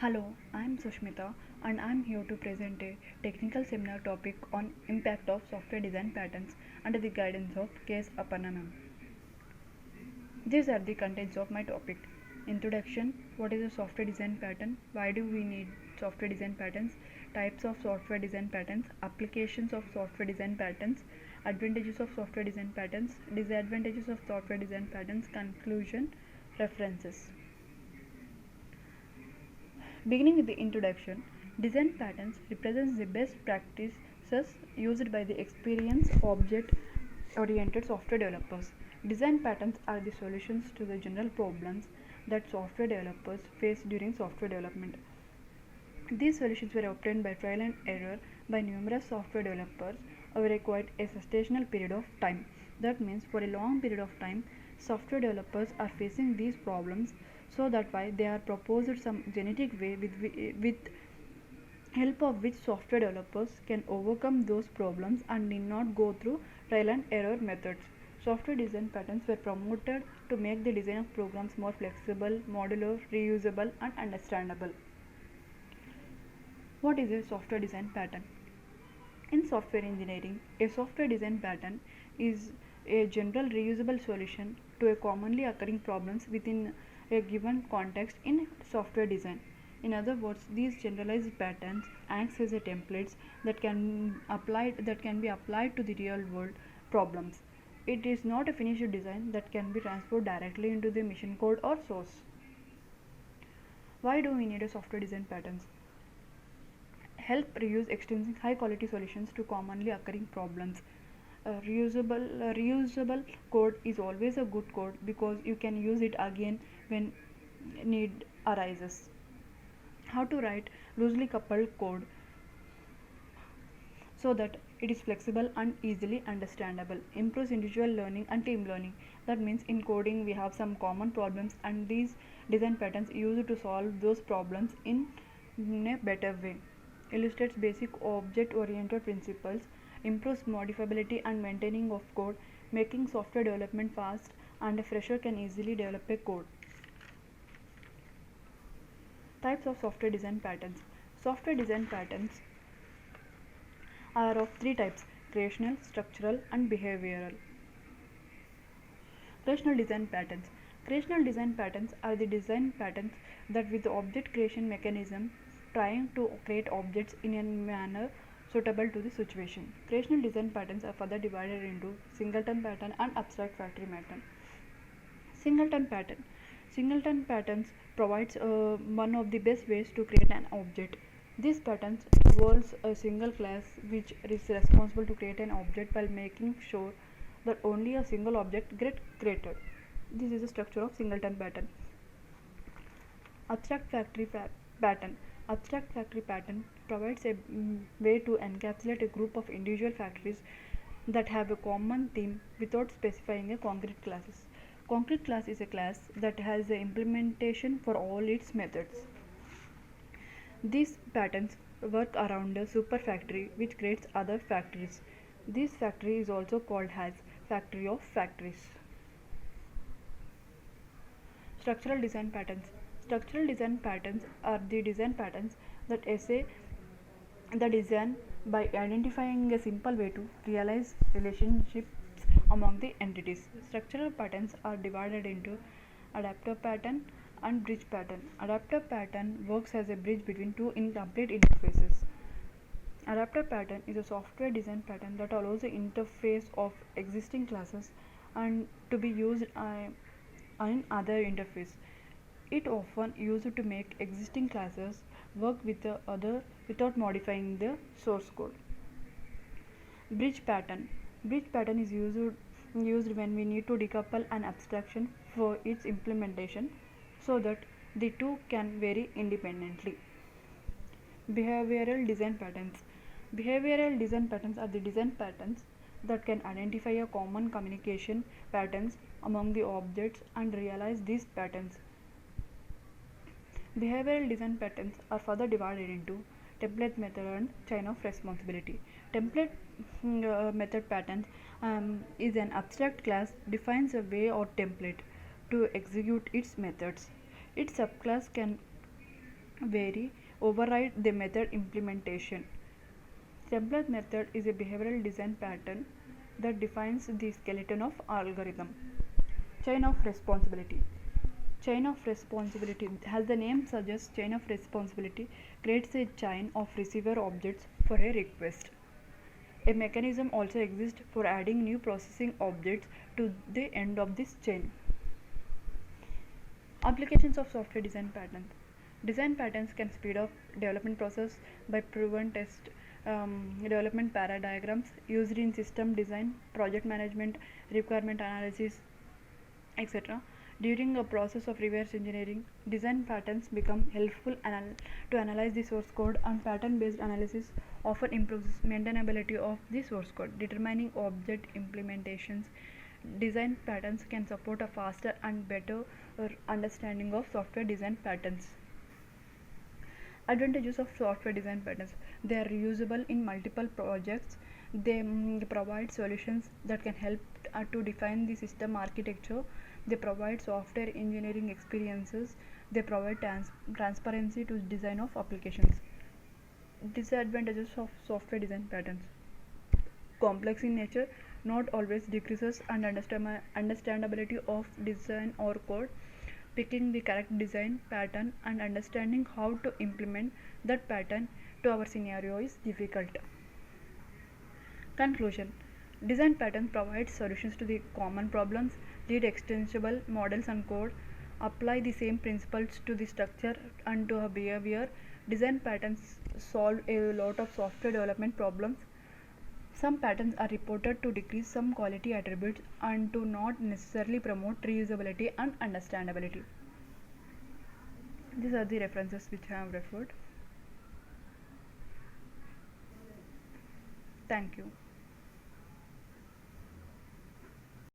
Hello, I'm Sushmita and I'm here to present a technical seminar topic on impact of software design patterns under the guidance of K.S. Aparna ma'am. These are the contents of my topic. Introduction: what is a software design pattern? Why do we need software design patterns? Types of software design patterns, applications of software design patterns, advantages of software design patterns, disadvantages of software design patterns, conclusion, references. Beginning with the introduction, design patterns represents the best practices used by the experienced object-oriented software developers. Design patterns are the solutions to the general problems that software developers face during software development. These solutions were obtained by trial and error by numerous software developers over quite a sustainable period of time. That means for a long period of time, software developers are facing these problems, so that why they are proposed some genetic way with help of which software developers can overcome those problems and need not go through trial and error methods. Software design patterns were promoted to make the design of programs more flexible, modular, reusable, and understandable. What is a software design pattern? In software engineering, a software design pattern is a general reusable solution to a commonly occurring problems within a given context in software design. In other words, these generalized patterns acts as a templates that can be applied to the real world problems. It is not a finished design that can be transferred directly into the machine code or source. Why do we need a software design patterns? Help reuse extending high quality solutions to commonly occurring problems. Reusable code is always a good code because you can use it again when need arises. How to write loosely coupled code so that it is flexible and easily understandable. Improves individual learning and team learning. That means in coding we have some common problems, and these design patterns used to solve those problems in a better way. Illustrates basic object oriented principles. Improves modifiability and maintaining of code, making software development fast, and a fresher can easily develop a code. Types of software design patterns. Software design patterns are of three types: creational, structural, and behavioral. Creational design patterns. Creational design patterns are the design patterns that with the object creation mechanism trying to create objects in a manner suitable to the situation. Creational design patterns are further divided into singleton pattern and abstract factory pattern. Singleton pattern. Singleton patterns provides one of the best ways to create an object. These patterns involves a single class which is responsible to create an object while making sure that only a single object gets created. This is the structure of singleton pattern. Abstract factory pattern. Abstract factory pattern provides a way to encapsulate a group of individual factories that have a common theme without specifying a concrete classes. Concrete class is a class that has the implementation for all its methods. These patterns work around a super factory which creates other factories. This factory is also called as factory of factories. Structural design patterns. Structural design patterns are the design patterns that essay the design by identifying a simple way to realize relationships among the entities. Structural patterns are divided into adapter pattern and bridge pattern. Adapter pattern works as a bridge between two incomplete interfaces. Adapter pattern is a software design pattern that allows the interface of existing classes and to be used in other interface. It often used to make existing classes work with the other without modifying the source code. Bridge pattern. Bridge pattern is used when we need to decouple an abstraction for its implementation so that the two can vary independently. Behavioral design patterns. Behavioral design patterns are the design patterns that can identify a common communication patterns among the objects and realize these patterns. Behavioral design patterns are further divided into template method and chain of responsibility. Template method patterns is an abstract class defines a way or template to execute its methods. Its subclass can vary, override the method implementation. Template method is a behavioral design pattern that defines the skeleton of algorithm. Chain of responsibility. Chain of responsibility, as the name suggests, chain of responsibility creates a chain of receiver objects for a request. A mechanism also exists for adding new processing objects to the end of this chain. Applications of software design patterns. Design patterns can speed up development process by proven test development diagrams used in system design, project management, requirement analysis, etc. During a process of reverse engineering, design patterns become helpful to analyze the source code, and pattern-based analysis often improves maintainability of the source code. Determining object implementations, design patterns can support a faster and better understanding of software design patterns. Advantages of software design patterns: they are reusable in multiple projects. They provide solutions that can help to define the system architecture. They provide software engineering experiences. They provide transparency to design of applications. Disadvantages of software design patterns: complex in nature, not always decreases and understandability of design or code. Picking the correct design pattern and understanding how to implement that pattern to our scenario is difficult. Conclusion: design patterns provide solutions to the common problems, lead extensible models and code, apply the same principles to the structure and to a behavior. Design patterns solve a lot of software development problems. Some patterns are reported to decrease some quality attributes and to not necessarily promote reusability and understandability. These are the references which I have referred. Thank you.